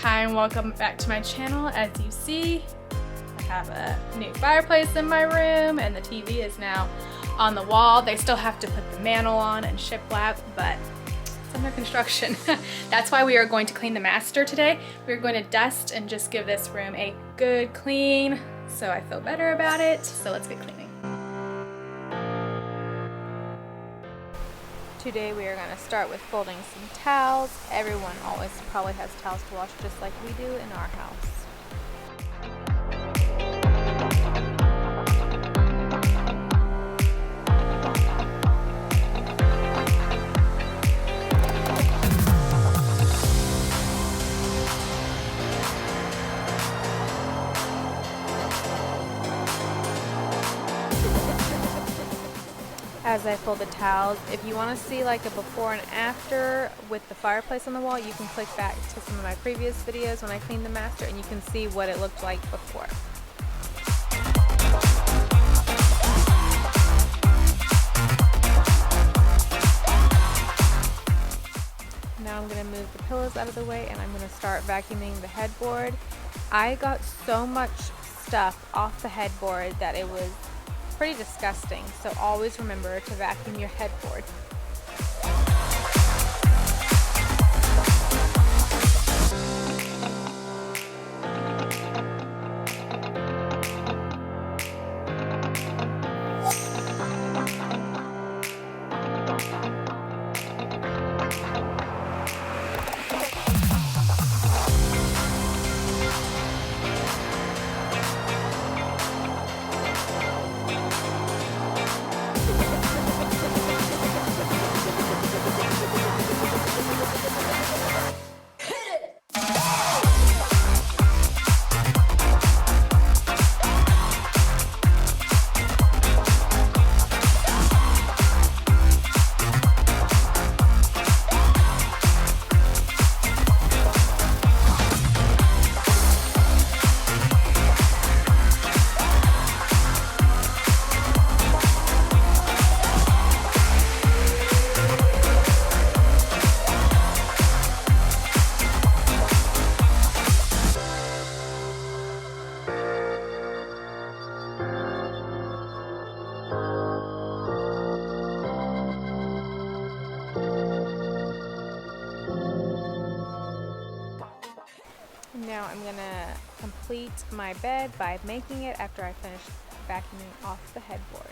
Hi and welcome back to my channel. As you see, I have a new fireplace in my room and the TV is now on the wall. They still have to put the mantle on and shiplap, but it's under construction. That's why we are going to clean the master today. We're going to dust and just give this room a good clean so I feel better about it. So let's get cleaning. Today we are going to start with folding some towels. Everyone always probably has towels to wash just like we do in our house. As I fold the towels, if you want to see like a before and after with the fireplace on the wall, you can click back to some of my previous videos when I cleaned the master and you can see what it looked like before. Now I'm going to move the pillows out of the way and I'm going to start vacuuming the headboard. I got so much stuff off the headboard that it was pretty disgusting, so always remember to vacuum your headboard. Now I'm going to complete my bed by making it after I finish vacuuming off the headboard.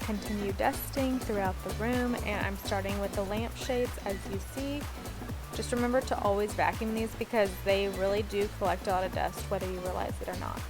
Continue dusting throughout the room, and I'm starting with the lampshades. As you see, just remember to always vacuum these because they really do collect a lot of dust whether you realize it or not.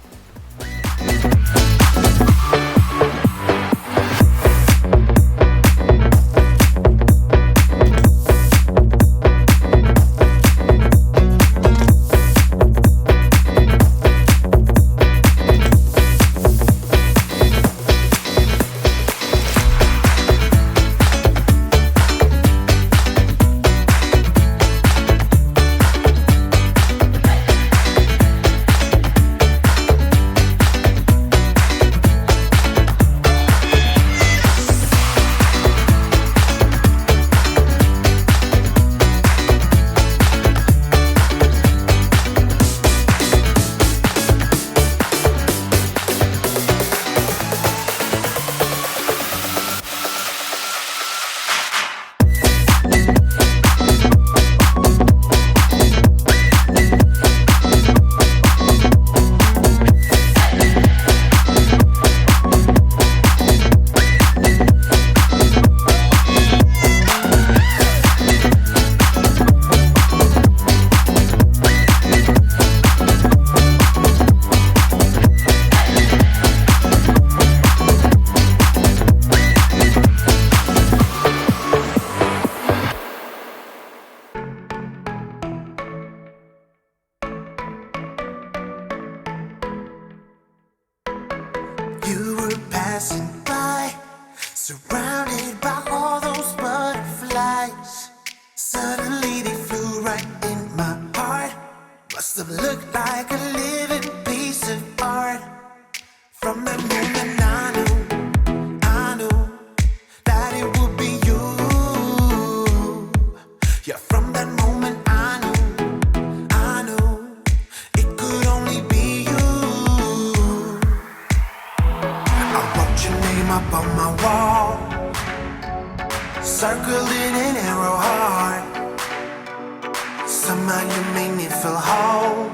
passing by, surrounded by all those butterflies. Suddenly they flew right in my heart. Must have looked like a living piece of art. From that moment I knew that it would be you. Yeah, from that moment I knew it could only be you. I wrote your name up on my wall, circled in an arrow heart. Somehow you made me feel whole.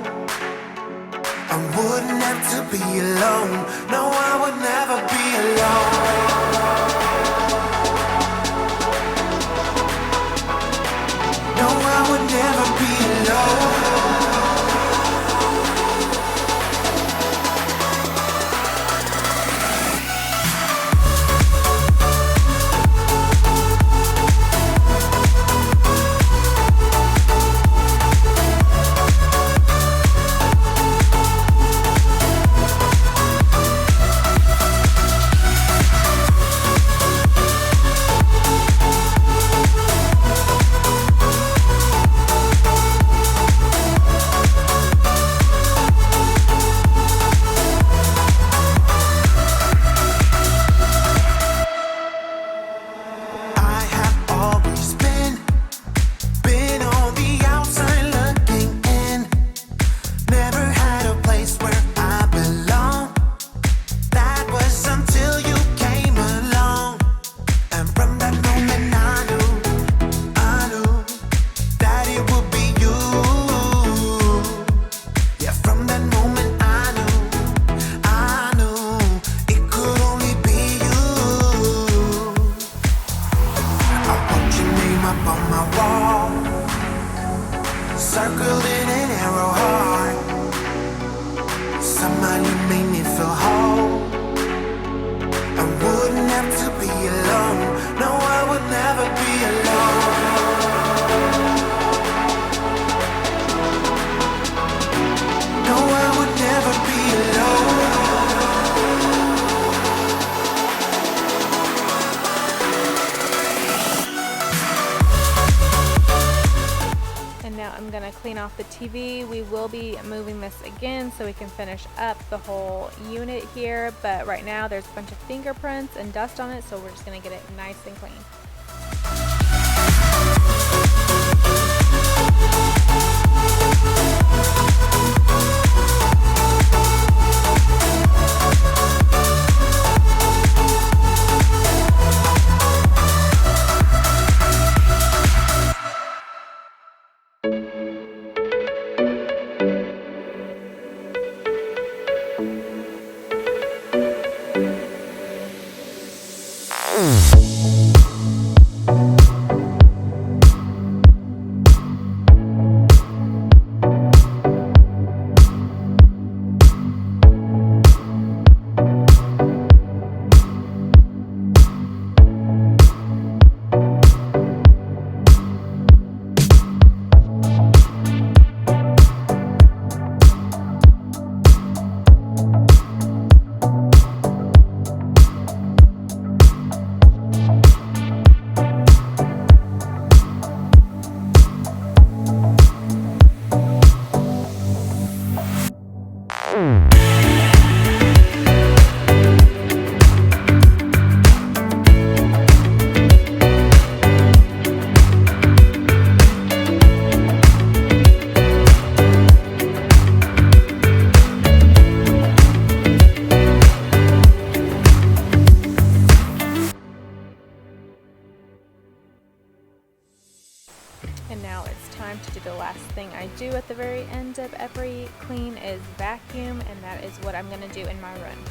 I wouldn't have to be alone. No, I would never be alone. No, I would never be alone. Circled in an arrow heart. Somehow you made me feel whole. I wouldn't have to be alone. No, I would never be alone. No, I would never be alone. And now I'm gonna clean off the TV. We will be moving this again so we can finish up the whole unit here, but right now there's a bunch of fingerprints and dust on it, so we're just gonna get it nice and clean. And now it's time to do the last thing I do at the very end of every clean is vacuum, and that is what I'm going to do in my room.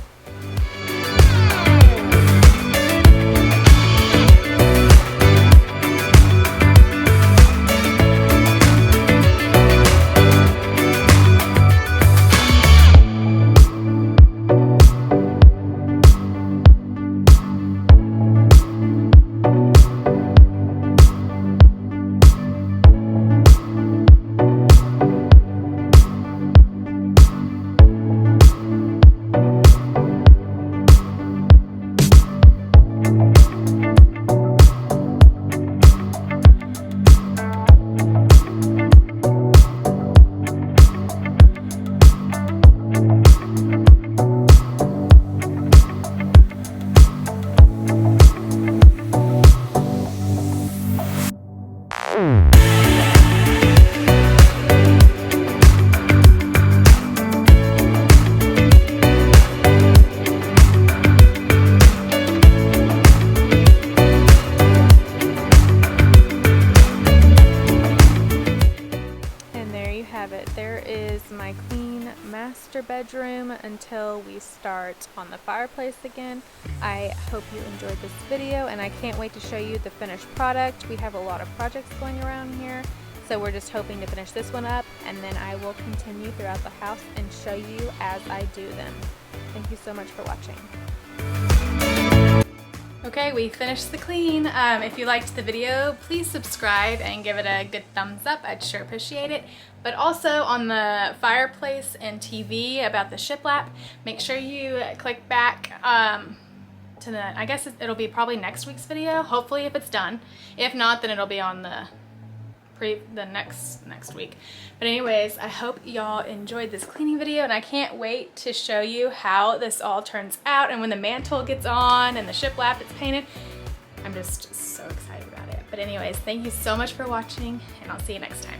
have it. There is my clean master bedroom until we start on the fireplace again. I hope you enjoyed this video, and I can't wait to show you the finished product. We have a lot of projects going around here, so we're just hoping to finish this one up, and then I will continue throughout the house and show you as I do them. Thank you so much for watching. Okay, we finished the clean. If you liked the video, please subscribe and give it a good thumbs up. I'd sure appreciate it. But also on the fireplace and TV about the shiplap, make sure you click back to the, I guess it'll be probably next week's video, hopefully if it's done. If not, then it'll be on the next week. But anyways, I hope y'all enjoyed this cleaning video, and I can't wait to show you how this all turns out, and when the mantle gets on and the shiplap is painted. I'm just so excited about it. But anyways, thank you so much for watching, and I'll see you next time.